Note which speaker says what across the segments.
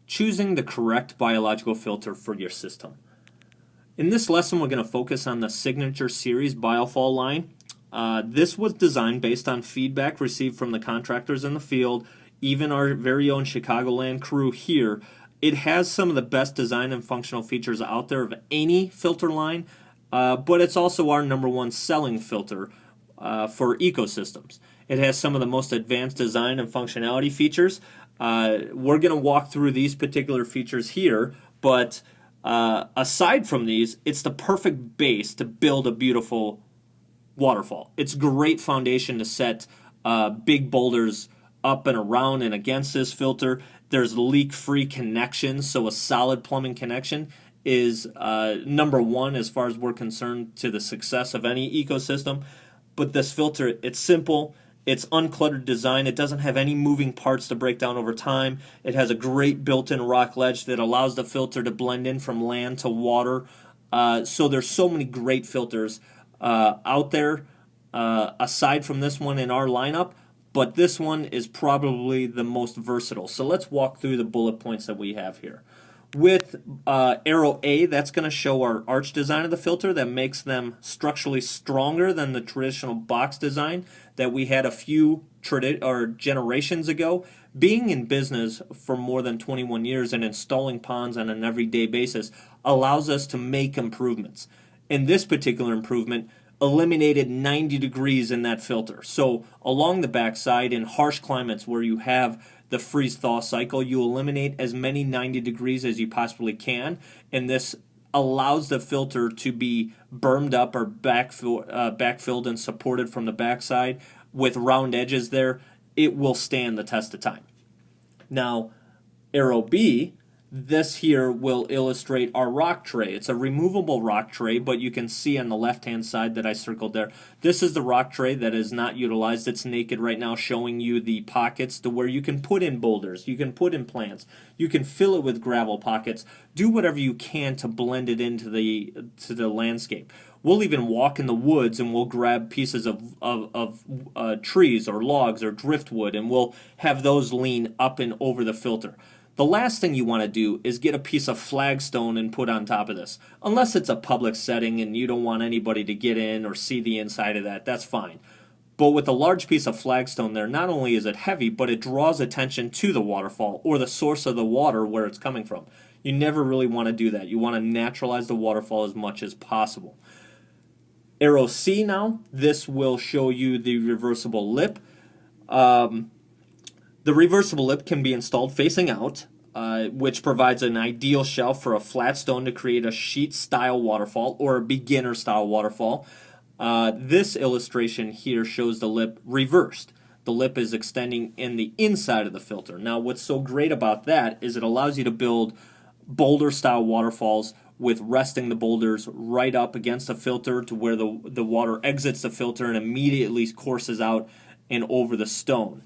Speaker 1: choosing the correct biological filter for your system. In this lesson, we're going to focus on the Signature Series Biofall line. This was designed based on feedback received from the contractors in the field, even our very own Chicagoland crew here. It has some of the best design and functional features out there of any filter line, but it's also our #1 selling filter for ecosystems. It has some of the most advanced design and functionality features. We're going to walk through these particular features here, but aside from these, it's the perfect base to build a beautiful waterfall. It's a great foundation to set big boulders up and around and against this filter. There's leak-free connections, so a solid plumbing connection is #1 as far as we're concerned to the success of any ecosystem. But this filter, it's simple, it's uncluttered design, it doesn't have any moving parts to break down over time. It has a great built-in rock ledge that allows the filter to blend in from land to water. So there's so many great filters out there aside from this one in our lineup, but this one is probably the most versatile. So let's walk through the bullet points that we have here. With arrow A, that's going to show our arch design of the filter that makes them structurally stronger than the traditional box design that we had a few generations ago. Being in business for more than 21 years and installing ponds on an everyday basis allows us to make improvements. In this particular improvement, eliminated 90 degrees in that filter. So along the backside in harsh climates where you have the freeze-thaw cycle, you eliminate as many 90 degrees as you possibly can, and this allows the filter to be bermed up or backfilled and supported from the backside with round edges there. It will stand the test of time. Now, arrow B, this here will illustrate our rock tray. It's a removable rock tray, but you can see on the left-hand side that I circled there. This is the rock tray that is not utilized. It's naked right now, showing you the pockets to where you can put in boulders, you can put in plants, you can fill it with gravel pockets. Do whatever you can to blend it into the landscape. We'll even walk in the woods and we'll grab pieces of trees or logs or driftwood, and we'll have those lean up and over the filter. The last thing you want to do is get a piece of flagstone and put on top of this. Unless it's a public setting and you don't want anybody to get in or see the inside of that, that's fine. But with a large piece of flagstone there, not only is it heavy, but it draws attention to the waterfall or the source of the water where it's coming from. You never really want to do that. You want to naturalize the waterfall as much as possible. Arrow C now, this will show you the reversible lip. The reversible lip can be installed facing out, which provides an ideal shelf for a flat stone to create a sheet-style waterfall or a beginner-style waterfall. This illustration here shows the lip reversed. The lip is extending in the inside of the filter. Now, what's so great about that is it allows you to build boulder-style waterfalls with resting the boulders right up against the filter to where the water exits the filter and immediately courses out and over the stone.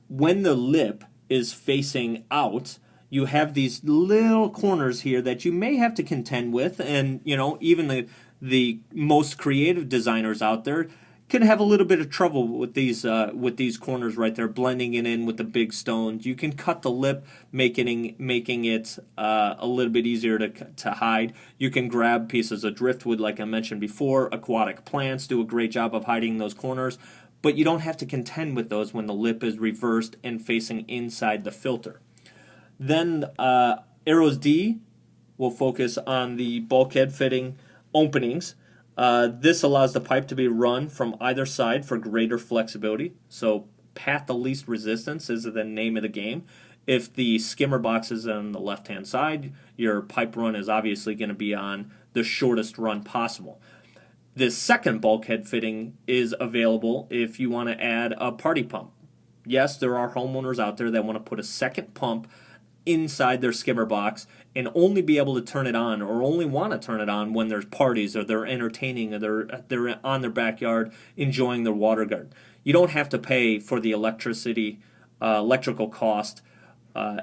Speaker 1: When the lip is facing out, you have these little corners here that you may have to contend with, and even the most creative designers out there can have a little bit of trouble with these corners right there, blending it in with the big stones. You can cut the lip, making it a little bit easier to hide. You can grab pieces of driftwood, like I mentioned before. Aquatic plants do a great job of hiding those corners. But you don't have to contend with those when the lip is reversed and facing inside the filter. Then arrows D will focus on the bulkhead fitting openings. This allows the pipe to be run from either side for greater flexibility. So path of least resistance is the name of the game. If the skimmer box is on the left-hand side, your pipe run is obviously going to be on the shortest run possible. This second bulkhead fitting is available if you want to add a party pump. Yes, there are homeowners out there that want to put a second pump inside their skimmer box and only be able to turn it on or only want to turn it on when there's parties or they're entertaining or they're on their backyard enjoying their water garden. You don't have to pay for the electrical cost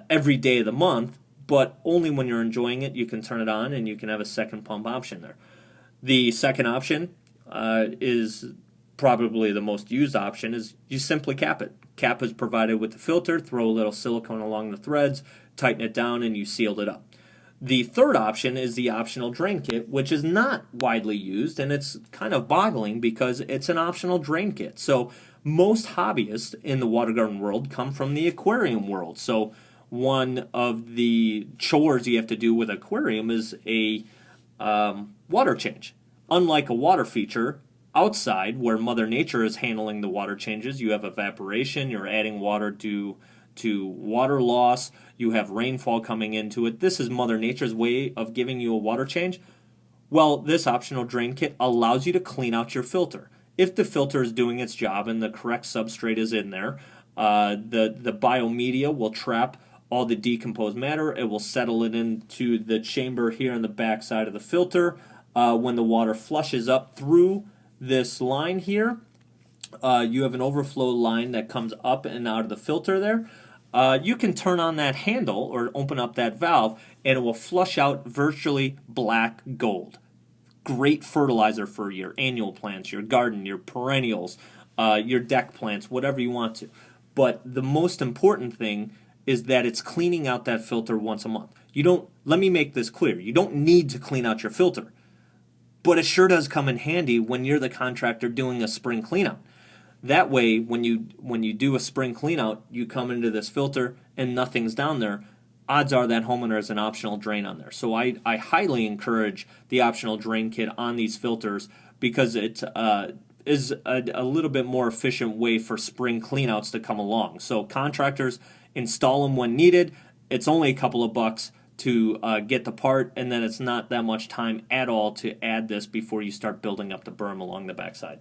Speaker 1: every day of the month, but only when you're enjoying it you can turn it on and you can have a second pump option there. The second option is probably the most used option, is you simply cap it. Cap is provided with the filter, throw a little silicone along the threads, tighten it down, and you sealed it up. The third option is the optional drain kit, which is not widely used, and it's kind of boggling because it's an optional drain kit. So most hobbyists in the water garden world come from the aquarium world. So one of the chores you have to do with aquarium is a water change. Unlike a water feature outside where Mother Nature is handling the water changes, you have evaporation, you're adding water to water loss, you have rainfall coming into it. This is Mother Nature's way of giving you a water change. Well, this optional drain kit allows you to clean out your filter. If the filter is doing its job and the correct substrate is in there, the biomedia will trap all the decomposed matter. It will settle it into the chamber here on the back side of the filter. When the water flushes up through this line here, you have an overflow line that comes up and out of the filter there. You can turn on that handle or open up that valve and it will flush out virtually black gold. Great fertilizer for your annual plants, your garden, your perennials, your deck plants, whatever you want to. But the most important thing is that it's cleaning out that filter once a month. Let me make this clear. You don't need to clean out your filter, but it sure does come in handy when you're the contractor doing a spring cleanout. That way, when you do a spring cleanout, you come into this filter and nothing's down there. Odds are that homeowner has an optional drain on there. So I highly encourage the optional drain kit on these filters because it is a little bit more efficient way for spring cleanouts to come along. So contractors, install them when needed. It's only a couple of bucks to get the part, and then it's not that much time at all to add this before you start building up the berm along the backside.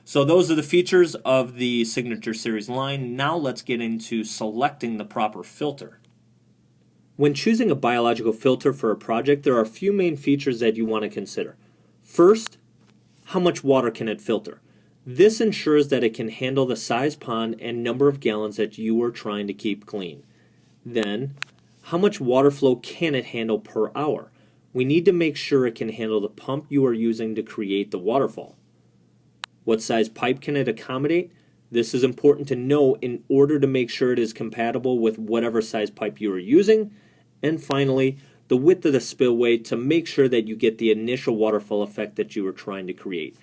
Speaker 1: So those are the features of the Signature Series line. Now let's get into selecting the proper filter. When choosing a biological filter for a project, there are a few main features that you want to consider. First, how much water can it filter? This ensures that it can handle the size pond and number of gallons that you are trying to keep clean. Then, how much water flow can it handle per hour? We need to make sure it can handle the pump you are using to create the waterfall. What size pipe can it accommodate? This is important to know in order to make sure it is compatible with whatever size pipe you are using. And finally, the width of the spillway to make sure that you get the initial waterfall effect that you are trying to create.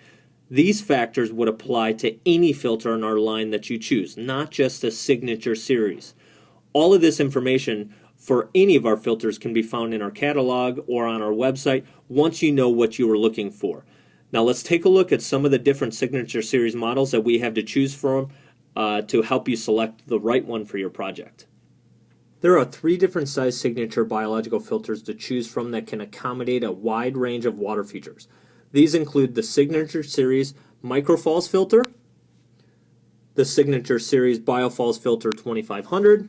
Speaker 1: These factors would apply to any filter in our line that you choose, not just the Signature Series. All of this information for any of our filters can be found in our catalog or on our website once you know what you are looking for. Now let's take a look at some of the different Signature Series models that we have to choose from to help you select the right one for your project. There are 3 different size Signature biological filters to choose from that can accommodate a wide range of water features. These include the Signature Series Microfalls filter, the Signature Series Biofalls filter 2500,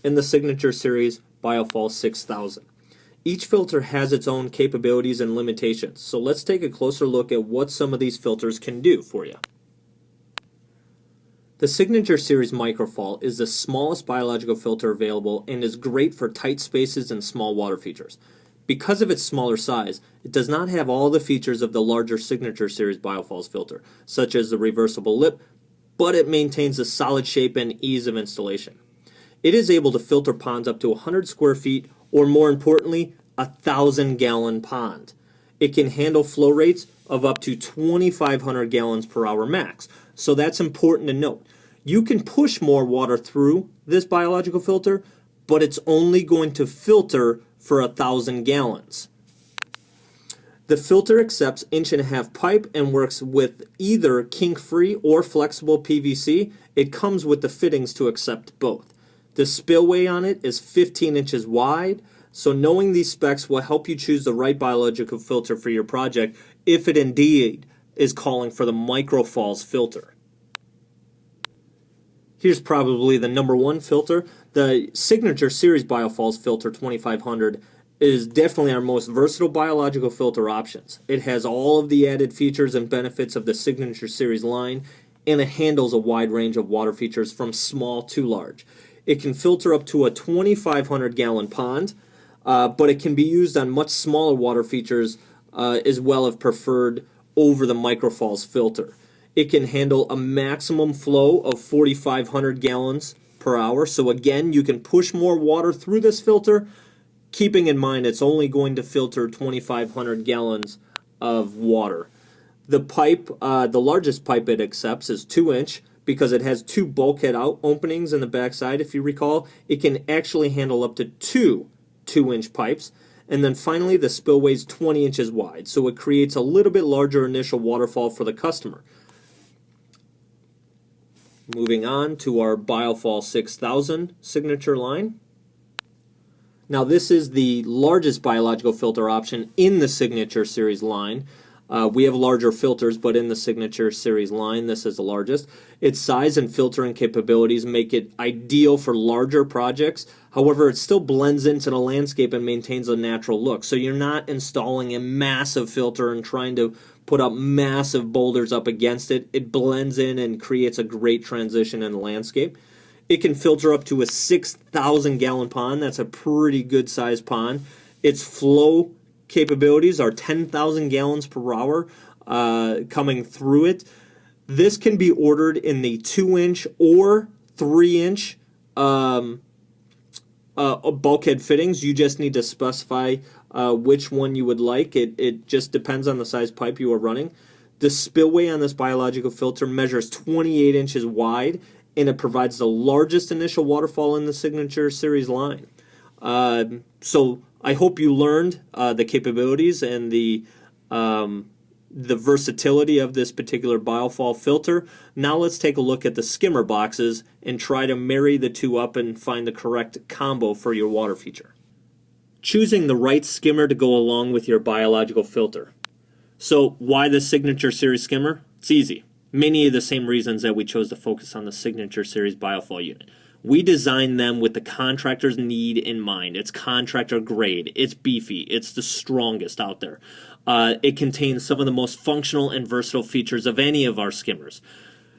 Speaker 1: and the Signature Series Biofalls 6000. Each filter has its own capabilities and limitations, so let's take a closer look at what some of these filters can do for you. The Signature Series Microfall is the smallest biological filter available and is great for tight spaces and small water features. Because of its smaller size, it does not have all the features of the larger Signature Series Biofalls filter, such as the reversible lip, but it maintains the solid shape and ease of installation. It is able to filter ponds up to 100 square feet, or more importantly, a 1,000-gallon pond. It can handle flow rates of up to 2,500 gallons per hour max, so that's important to note. You can push more water through this biological filter, but it's only going to filter for 1,000 gallons. The filter accepts 1.5-inch pipe and works with either kink-free or flexible PVC. It comes with the fittings to accept both. The spillway on it is 15 inches wide, so knowing these specs will help you choose the right biological filter for your project if it indeed is calling for the Microfalls filter. Here's probably the number one filter. The Signature Series Biofalls filter 2500 is definitely our most versatile biological filter options. It has all of the added features and benefits of the Signature Series line, and it handles a wide range of water features from small to large. It can filter up to a 2,500 gallon pond, but it can be used on much smaller water features as well if preferred over the Microfalls filter. It can handle a maximum flow of 4,500 gallons per hour. So again, you can push more water through this filter, keeping in mind it's only going to filter 2,500 gallons of water. The pipe, the largest pipe it accepts is 2-inch because it has 2 bulkhead out openings in the backside. If you recall, it can actually handle up to 2 2-inch pipes. And then finally, the spillway is 20 inches wide, so it creates a little bit larger initial waterfall for the customer. Moving on to our Biofall 6000 signature line. Now this is the largest biological filter option in the Signature Series line. We have larger filters, but in the Signature Series line, this is the largest. Its size and filtering capabilities make it ideal for larger projects. However, it still blends into the landscape and maintains a natural look. So you're not installing a massive filter and trying to put up massive boulders up against it. It blends in and creates a great transition in the landscape. It can filter up to a 6,000 gallon pond. That's a pretty good sized pond. Its flow capabilities are 10,000 gallons per hour coming through it. This can be ordered in the 2-inch or 3-inch bulkhead fittings. You just need to specify which one you would like. It just depends on the size pipe you are running. The spillway on this biological filter measures 28 inches wide, and it provides the largest initial waterfall in the Signature Series line. So I hope you learned the capabilities and the versatility of this particular biofall filter. Now let's take a look at the skimmer boxes and try to marry the two up and find the correct combo for your water feature. Choosing the right skimmer to go along with your biological filter. So why the Signature Series skimmer? It's easy. Many of the same reasons that we chose to focus on the Signature Series biofall unit. We designed them with the contractor's need in mind. It's contractor grade. It's beefy. It's the strongest out there. It contains some of the most functional and versatile features of any of our skimmers.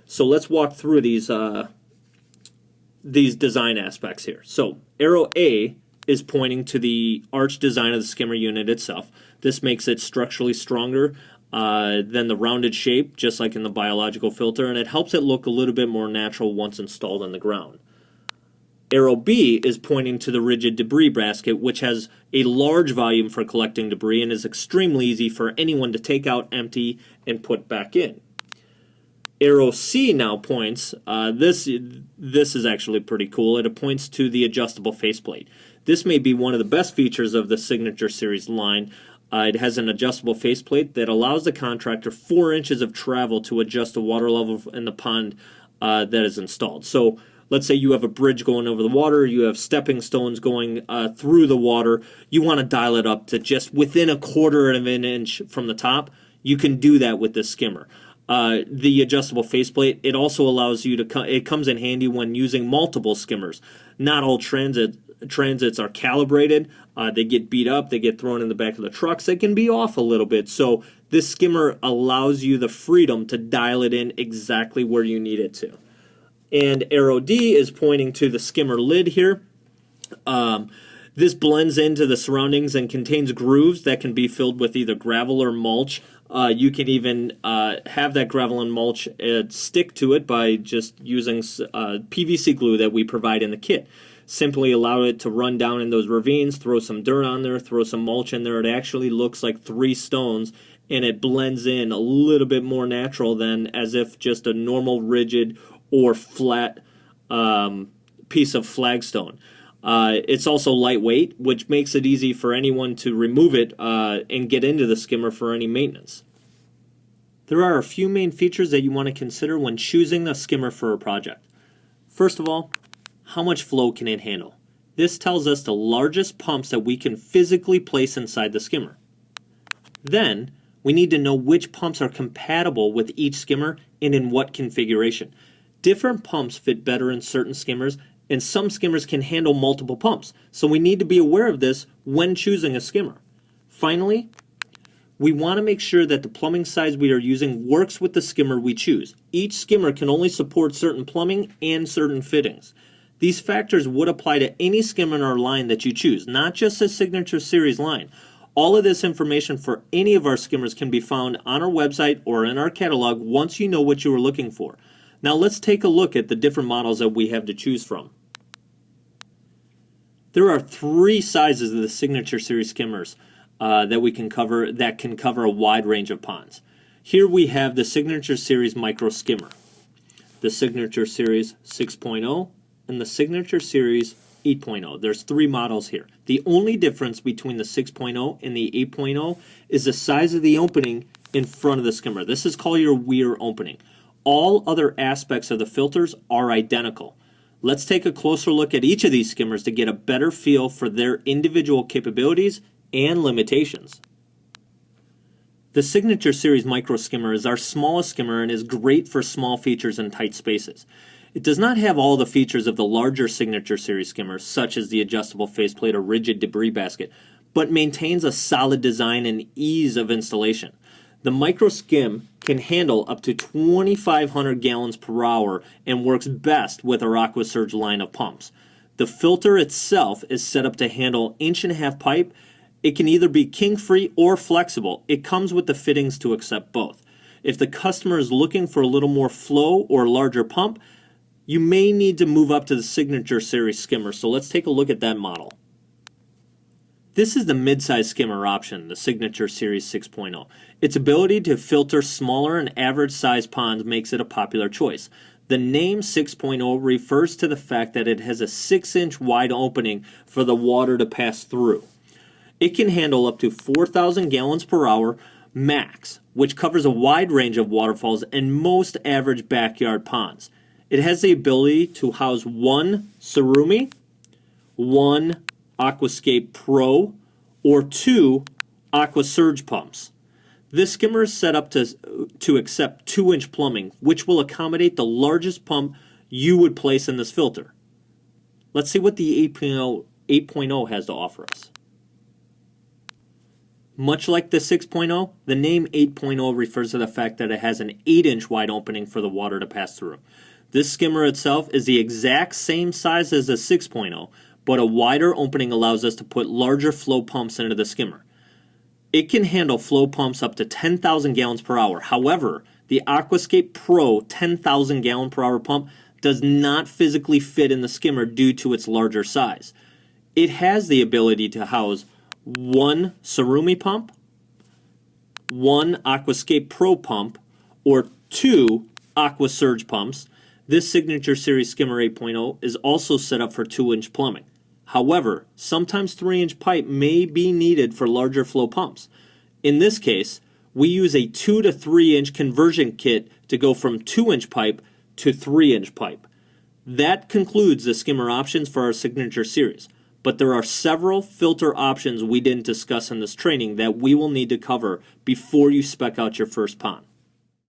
Speaker 1: So let's walk through these design aspects here. So arrow A is pointing to the arch design of the skimmer unit itself. This makes it structurally stronger than the rounded shape, just like in the biological filter, and it helps it look a little bit more natural once installed on the ground. Arrow B is pointing to the rigid debris basket, which has a large volume for collecting debris and is extremely easy for anyone to take out, empty, and put back in. Arrow C now points, this is actually pretty cool, it points to the adjustable faceplate. This may be one of the best features of the Signature Series line. It has an adjustable faceplate that allows the contractor 4 inches of travel to adjust the water level in the pond that is installed. So let's say you have a bridge going over the water, you have stepping stones going through the water, you want to dial it up to just within 1/4 of an inch from the top. You can do that with this skimmer. The adjustable faceplate, it also allows you to, it comes in handy when using multiple skimmers. Not all transits are calibrated. They get beat up, they get thrown in the back of the trucks, they can be off a little bit. So this skimmer allows you the freedom to dial it in exactly where you need it to. And arrow D is pointing to the skimmer lid here. This blends into the surroundings and contains grooves that can be filled with either gravel or mulch. You can even have that gravel and mulch stick to it by just using PVC glue that we provide in the kit. Simply allow it to run down in those ravines, throw some dirt on there, throw some mulch in there. It actually looks like 3 stones, and it blends in a little bit more natural than as if just a normal rigid or flat piece of flagstone. It's also lightweight, which makes it easy for anyone to remove it and get into the skimmer for any maintenance. There are a few main features that you want to consider when choosing a skimmer for a project. First of all, how much flow can it handle? This tells us the largest pumps that we can physically place inside the skimmer. Then, we need to know which pumps are compatible with each skimmer and in what configuration. Different pumps fit better in certain skimmers, and some skimmers can handle multiple pumps, so we need to be aware of this when choosing a skimmer. Finally, we want to make sure that the plumbing size we are using works with the skimmer we choose. Each skimmer can only support certain plumbing and certain fittings. These factors would apply to any skimmer in our line that you choose, not just the Signature Series line. All of this information for any of our skimmers can be found on our website or in our catalog once you know what you are looking for. Now let's take a look at the different models that we have to choose from. There are 3 sizes of the Signature Series skimmers that can cover a wide range of ponds. Here we have the Signature Series Micro Skimmer, the Signature Series 6.0, and the Signature Series 8.0. There's 3 models here. The only difference between the 6.0 and the 8.0 is the size of the opening in front of the skimmer. This is called your weir opening. All other aspects of the filters are identical. Let's take a closer look at each of these skimmers to get a better feel for their individual capabilities and limitations. The Signature Series Micro Skimmer is our smallest skimmer and is great for small features in tight spaces. It does not have all the features of the larger Signature Series skimmers, such as the adjustable faceplate or rigid debris basket, but maintains a solid design and ease of installation. The Micro Skim can handle up to 2,500 gallons per hour and works best with our AquaSurge line of pumps. The filter itself is set up to handle 1.5-inch pipe. It can either be king-free or flexible. It comes with the fittings to accept both. If the customer is looking for a little more flow or a larger pump, you may need to move up to the Signature Series skimmer, so let's take a look at that model. This is the mid-size skimmer option, the Signature Series 6.0. Its ability to filter smaller and average-sized ponds makes it a popular choice. The name 6.0 refers to the fact that it has a 6-inch wide opening for the water to pass through. It can handle up to 4,000 gallons per hour max, which covers a wide range of waterfalls and most average backyard ponds. It has the ability to house 1 Surumi, 1 Aquascape Pro, or 2 AquaSurge pumps. This skimmer is set up to accept 2-inch plumbing, which will accommodate the largest pump you would place in this filter. Let's see what the 8.0 has to offer us. Much like the 6.0, the name 8.0 refers to the fact that it has an 8-inch wide opening for the water to pass through. This skimmer itself is the exact same size as the 6.0, but a wider opening allows us to put larger flow pumps into the skimmer. It can handle flow pumps up to 10,000 gallons per hour. However, the Aquascape Pro 10,000 gallon per hour pump does not physically fit in the skimmer due to its larger size. It has the ability to house 1 Surumi pump, 1 Aquascape Pro pump, or 2 AquaSurge pumps. This Signature Series Skimmer 8.0 is also set up for 2-inch plumbing. However, sometimes 3-inch pipe may be needed for larger flow pumps. In this case, we use a 2 to 3-inch conversion kit to go from 2-inch pipe to 3-inch pipe. That concludes the skimmer options for our Signature Series. But there are several filter options we didn't discuss in this training that we will need to cover before you spec out your first pond.